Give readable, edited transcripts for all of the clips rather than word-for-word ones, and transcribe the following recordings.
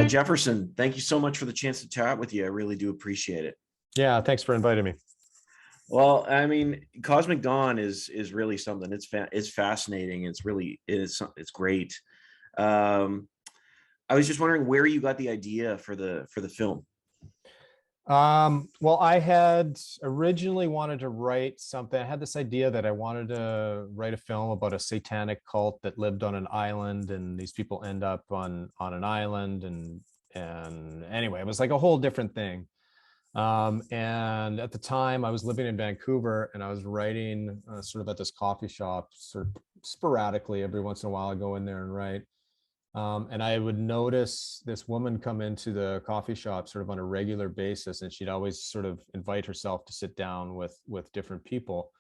Jefferson, thank you so much for the chance to chat with you. I really do appreciate it. Yeah, thanks for inviting me. Well, I mean, Cosmic Dawn is really something. It's fascinating. It's great. Um, I was just wondering where you got the idea for the film. Well, I had originally wanted to write something. I had this idea that I wanted to write a film about a satanic cult that lived on an island, and these people end up on an island, and anyway, it was like a whole different thing. And at the time, I was living in Vancouver, and I was writing sort of at this coffee shop, sort of sporadically every once in a while. I go in there and write. And I would notice this woman come into the coffee shop sort of on a regular basis, and she'd always sort of invite herself to sit down with different people.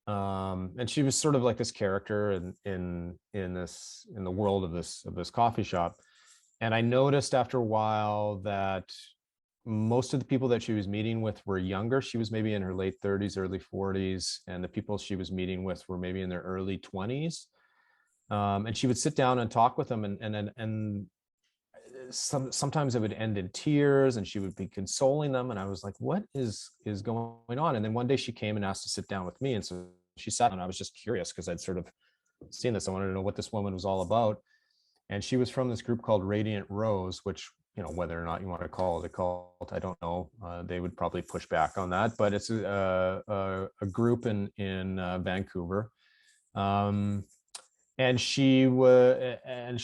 And she was sort of like this character in the world of this coffee shop. And I noticed after a while that most of the people that she was meeting with were younger. She was maybe in her late 30s, early 40s, and the people she was meeting with were maybe in their early 20s. And she would sit down and talk with them, and sometimes it would end in tears, and she would be consoling them, and I was like, what is going on? And then one day she came and asked to sit down with me, and so she sat down. I was just curious because I'd sort of seen this. I wanted to know what this woman was all about, and she was from this group called Radiant Rose, which, you know, whether or not you want to call it a cult, I don't know. They would probably push back on that, but it's a group in Vancouver. And she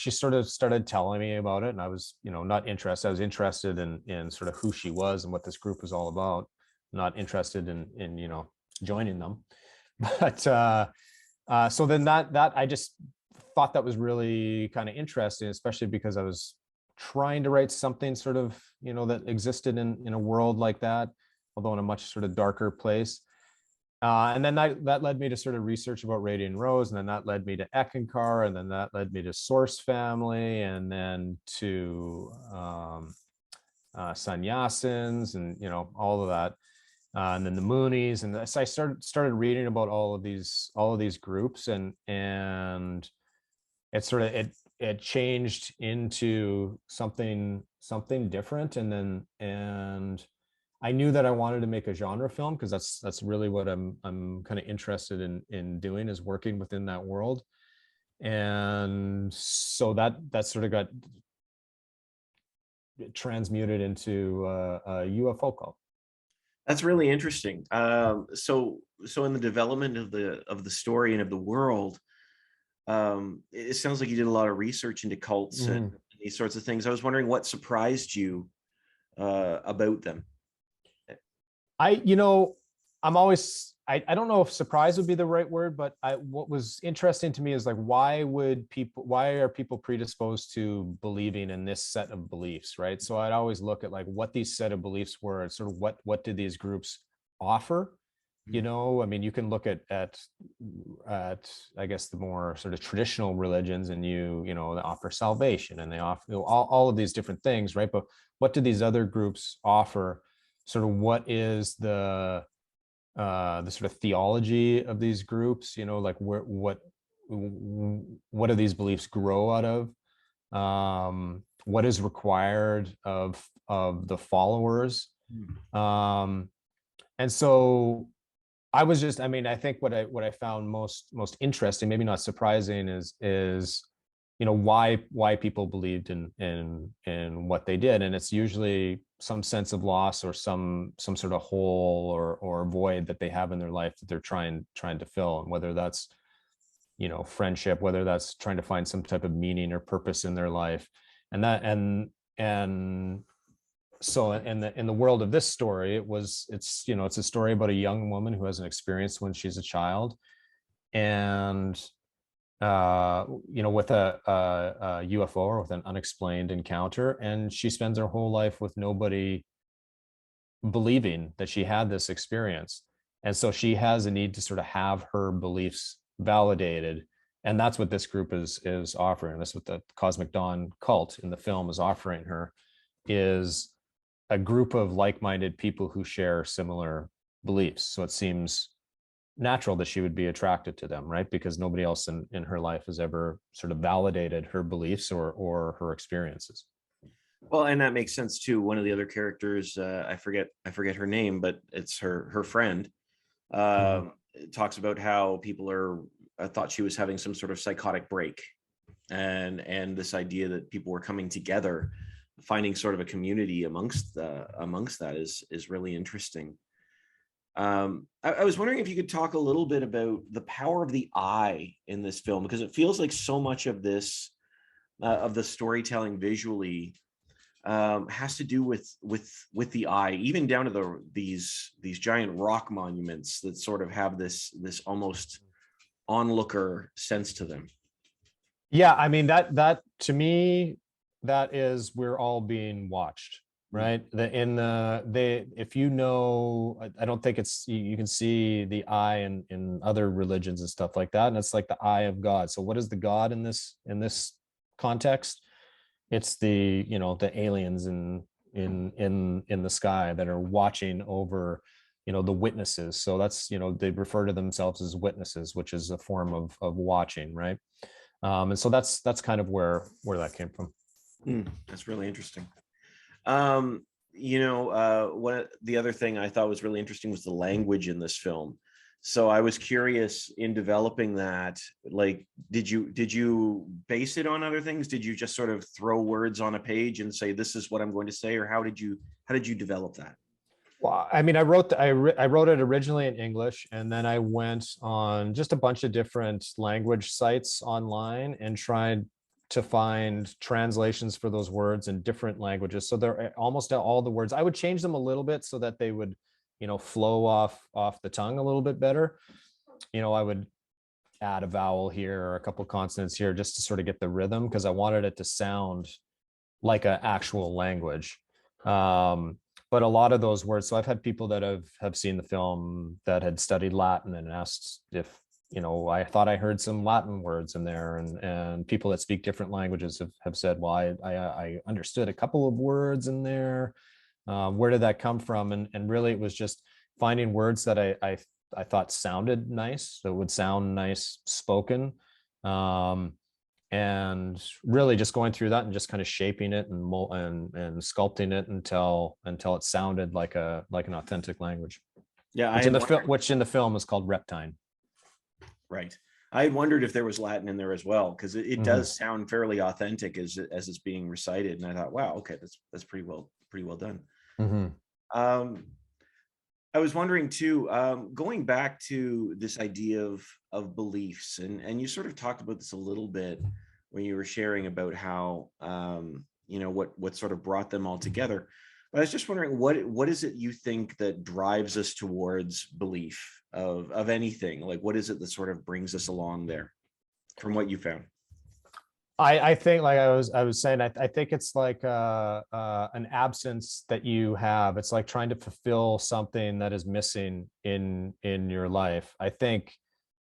sort of started telling me about it, and I was, you know, not interested. I was interested in sort of who she was and what this group was all about, not interested in you know, joining them. But so then that I just thought that was really kind of interesting, especially because I was trying to write something sort of, you know, that existed in a world like that, although in a much sort of darker place. And then that led me to sort of research about Radiant Rose, and then that led me to Eckankar, and then that led me to Source Family, and then to Sannyasins, and, you know, all of that, and then the Moonies, and so I started reading about all of these groups, and it sort of it changed into something different, and I knew that I wanted to make a genre film because that's really what I'm kind of interested in doing, is working within that world. And so that sort of got transmuted into a UFO cult. That's really interesting. So in the development of the story and of the world, it sounds like you did a lot of research into cults and these sorts of things. I was wondering what surprised you about them. You know, I don't know if surprise would be the right word, but what was interesting to me is like, why are people predisposed to believing in this set of beliefs, right? So I'd always look at like what these set of beliefs were, and sort of what did these groups offer? You know, I mean, you can look at I guess the more sort of traditional religions, and you know, they offer salvation, and they offer, you know, all of these different things, right? But what do these other groups offer? Sort of what is the sort of theology of these groups, you know, like what do these beliefs grow out of? What is required of the followers? And so I was just, I mean, I think what I found most interesting, maybe not surprising, is you know, why people believed in what they did, and it's usually some sense of loss, or some sort of hole or void that they have in their life that they're trying to fill, and whether that's, you know, friendship, whether that's trying to find some type of meaning or purpose in their life, and so in the world of this story, it's you know, it's a story about a young woman who has an experience when she's a child, and you know, with a UFO, or with an unexplained encounter, and she spends her whole life with nobody believing that she had this experience, and so she has a need to sort of have her beliefs validated, and that's what this group is offering. That's what the Cosmic Dawn cult in the film is offering her, is a group of like-minded people who share similar beliefs. So it seems natural that she would be attracted to them, right? Because nobody else in her life has ever sort of validated her beliefs or her experiences. Well, and that makes sense too. One of the other characters, I forget her name, but it's her friend. Mhm. Talks about how people are thought she was having some sort of psychotic break, and this idea that people were coming together, finding sort of a community amongst that is really interesting. I was wondering if you could talk a little bit about the power of the eye in this film, because it feels like so much of this of the storytelling visually has to do with the eye, even down to these giant rock monuments that sort of have this almost onlooker sense to them. Yeah, I mean that to me, that is we're all being watched, Mm. right? They if you know, I don't think it's you can see the eye in other religions and stuff like that, and it's like the eye of God. So what is the God in this context? It's the the aliens in the sky that are watching over the witnesses. So that's they refer to themselves as witnesses, which is a form of watching, right? And so that's kind of where that came from. That's really interesting. One the other thing I thought was really interesting was the language in this film. So I was curious in developing that, like, did you base it on other things? Did you just sort of throw words on a page and say, this is what I'm going to say? Or how did you develop that? Well, I mean, I wrote it originally in English, and then I went on just a bunch of different language sites online and tried to find translations for those words in different languages. So they're almost all the words. I would change them a little bit so that they would, flow off the tongue a little bit better. I would add a vowel here or a couple consonants here just to sort of get the rhythm, because I wanted it to sound like an actual language. But a lot of those words, so I've had people that have seen the film that had studied Latin and asked if I thought I heard some Latin words in there, and people that speak different languages have said, well, I understood a couple of words in there. Where did that come from? And really it was just finding words that I thought sounded nice, that would sound nice spoken. And really just going through that and just kind of shaping it and sculpting it until it sounded like an authentic language, Yeah, I which in had the wondered. which in the film is called Reptine. Right. I had wondered if there was Latin in there as well, because it Mm-hmm. does sound fairly authentic as it's being recited. And I thought, wow, okay, that's pretty well done. Mm-hmm. Um, I was wondering too, going back to this idea of beliefs, and you sort of talked about this a little bit when you were sharing about how what sort of brought them all together. But I was just wondering, what is it you think that drives us towards belief of anything? Like, what is it that sort of brings us along there, from what you found? I think, like I was saying, I think it's like an absence that you have. It's like trying to fulfill something that is missing in your life. I think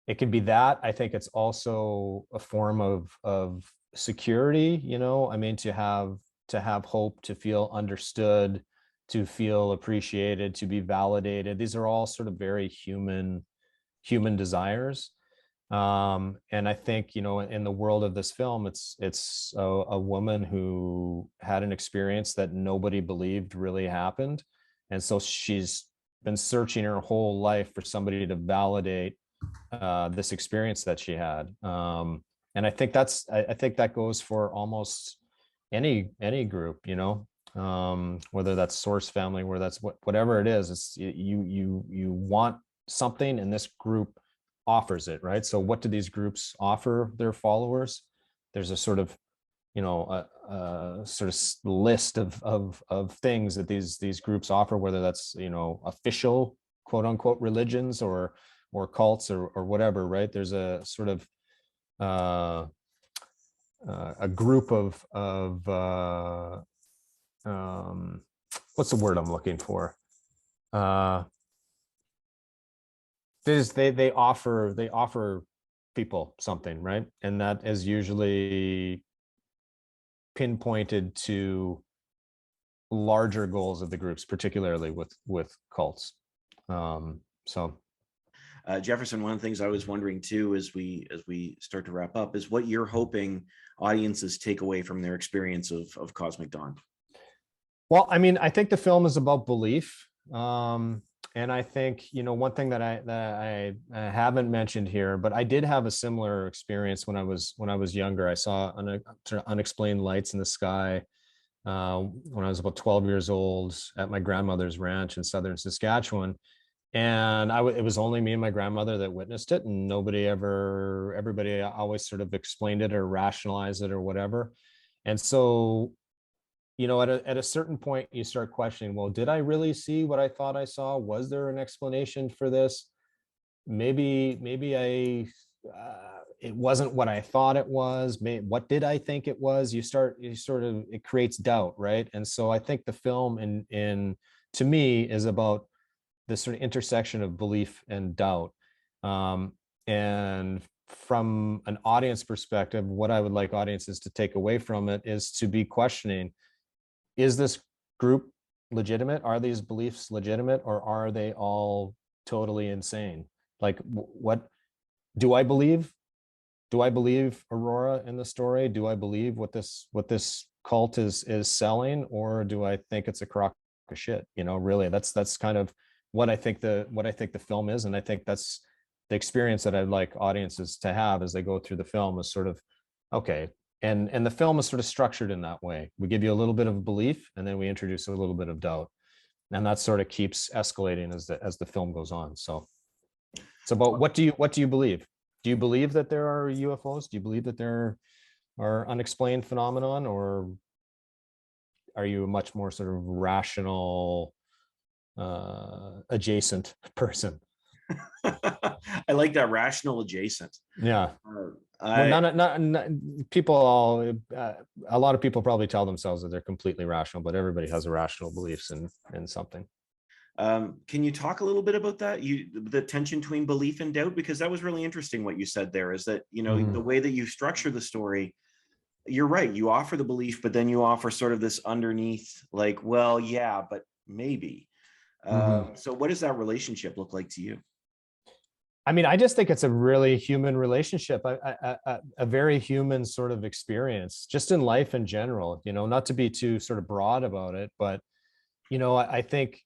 it can be that. I think it's also a form of security. I mean, to have hope, to feel understood, to feel appreciated, to be validated. These are all sort of very human desires. And I think in the world of this film, it's a woman who had an experience that nobody believed really happened, and so she's been searching her whole life for somebody to validate this experience that she had. And I think that goes for almost any group, whether that's source family, where that's whatever it is. It's you want something, and this group offers it, right? So what do these groups offer their followers? There's a sort of a sort of list of things that these groups offer, whether that's official quote unquote religions or cults or whatever, right? There's a sort of a group of what's the word I'm looking for? Uh, they offer people something, right? And that is usually pinpointed to larger goals of the groups, particularly with cults. So Jefferson, one of the things I was wondering too, as we start to wrap up, is what you're hoping audiences take away from their experience of Cosmic Dawn. Well, I mean, I think the film is about belief. And I think, one thing that I haven't mentioned here, but I did have a similar experience when I was younger. I saw sort of unexplained lights in the sky when I was about 12 years old at my grandmother's ranch in southern Saskatchewan. And it was only me and my grandmother that witnessed it, and everybody always sort of explained it or rationalized it or whatever. And so, at a certain point, you start questioning, well, did I really see what I thought I saw? Was there an explanation for this? Maybe it wasn't what I thought it was. What did I think it was? It creates doubt, right? And so I think the film to me is about this sort of intersection of belief and doubt. And from an audience perspective, what I would like audiences to take away from it is to be questioning, is this group legitimate? Are these beliefs legitimate, or are they all totally insane? Like, what do I believe? Do I believe Aurora in the story? Do I believe what this cult is selling, or do I think it's a crock of shit? Really, that's kind of what I think the film is, and I think that's the experience that I'd like audiences to have as they go through the film, is sort of, okay. And the film is sort of structured in that way. We give you a little bit of belief, and then we introduce a little bit of doubt, and that sort of keeps escalating as the film goes on. So it's about, what do you believe? Do you believe that there are UFOs? Do you believe that there are unexplained phenomenon, or are you a much more sort of rational, adjacent person? I like that, rational adjacent. Yeah. I, Well, not people all. A lot of people probably tell themselves that they're completely rational, but everybody has irrational beliefs in something. Can you talk a little bit about that? The tension between belief and doubt, because that was really interesting. What you said there is that, the way that you structure the story, you're right. You offer the belief, but then you offer sort of this underneath, like, well, yeah, but maybe. So what does that relationship look like to you? I mean, I just think it's a really human relationship, a very human sort of experience, just in life in general. Not to be too sort of broad about it, but I think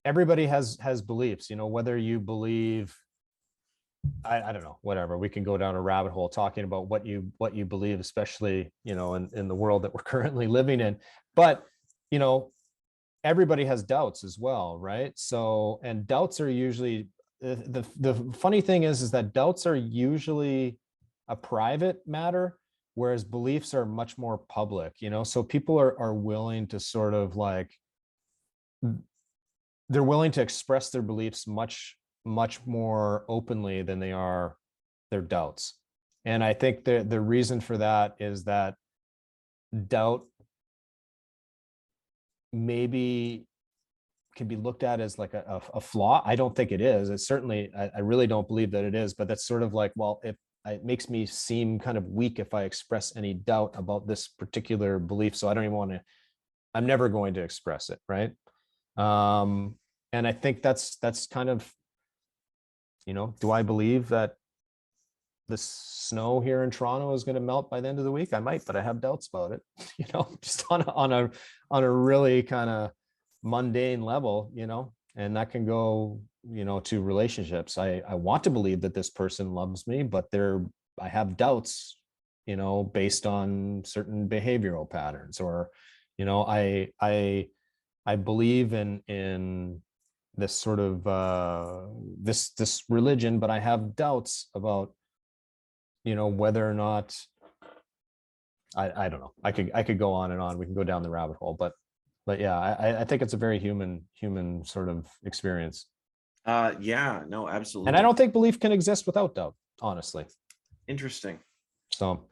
everybody has beliefs. Whether you believe, I don't know, whatever. We can go down a rabbit hole talking about what you believe, especially in the world that we're currently living in. But everybody has doubts as well, right? So, and doubts are usually, the funny thing is that doubts are usually a private matter, whereas beliefs are much more public. So people are willing to sort of like, they're willing to express their beliefs much more openly than they are their doubts. And I think the reason for that is that doubt maybe can be looked at as like a flaw. I don't think it is. It's certainly, I really don't believe that it is, but that's sort of like, well, if it makes me seem kind of weak if I express any doubt about this particular belief. So I don't even want to, I'm never going to express it. Right. And I think that's kind of, do I believe that the snow here in Toronto is going to melt by the end of the week? I might, but I have doubts about it, just on a really kind of mundane level, and that can go, to relationships. I want to believe that this person loves me, but I have doubts, based on certain behavioral patterns, or, I believe in this sort of this religion, but I have doubts about, whether or not, I don't know. I could go on and on. We can go down the rabbit hole, but yeah, I think it's a very human sort of experience. Yeah, no, absolutely. And I don't think belief can exist without doubt, honestly. Interesting. So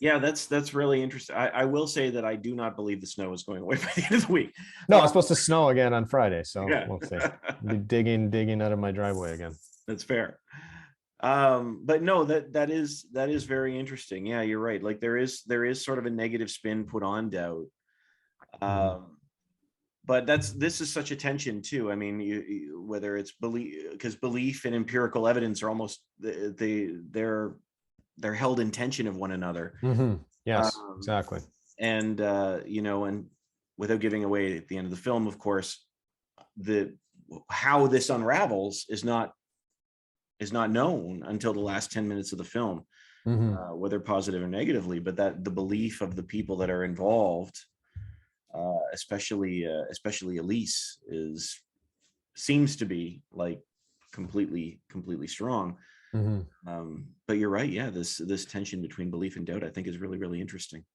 yeah, that's really interesting. I will say that I do not believe the snow is going away by the end of the week. No, it's supposed to snow again on Friday, so Yeah. we'll see. I'll be digging out of my driveway again. That's fair. But no, that is very interesting. Yeah, you're right. Like there is sort of a negative spin put on doubt. But this is such a tension too. I mean, whether it's belief, because belief and empirical evidence are almost they're held in tension of one another. Yes, exactly. and and without giving away at the end of the film, of course, how this unravels is not known until the last 10 minutes of the film, whether positive or negatively, but that the belief of the people that are involved, especially Elise, seems to be like completely strong. But you're right. Yeah. This tension between belief and doubt, I think, is really, really interesting.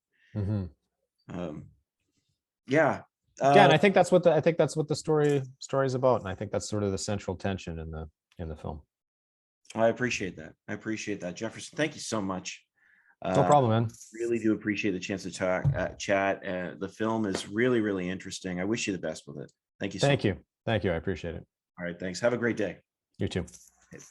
Yeah. And I think that's what the story is about. And I think that's sort of the central tension in the film. I appreciate that. Jefferson, thank you so much. No problem, man. Really do appreciate the chance to chat. The film is really, really interesting. I wish you the best with it. Thank you so much. Thank you. I appreciate it. All right. Thanks. Have a great day. You too. Okay.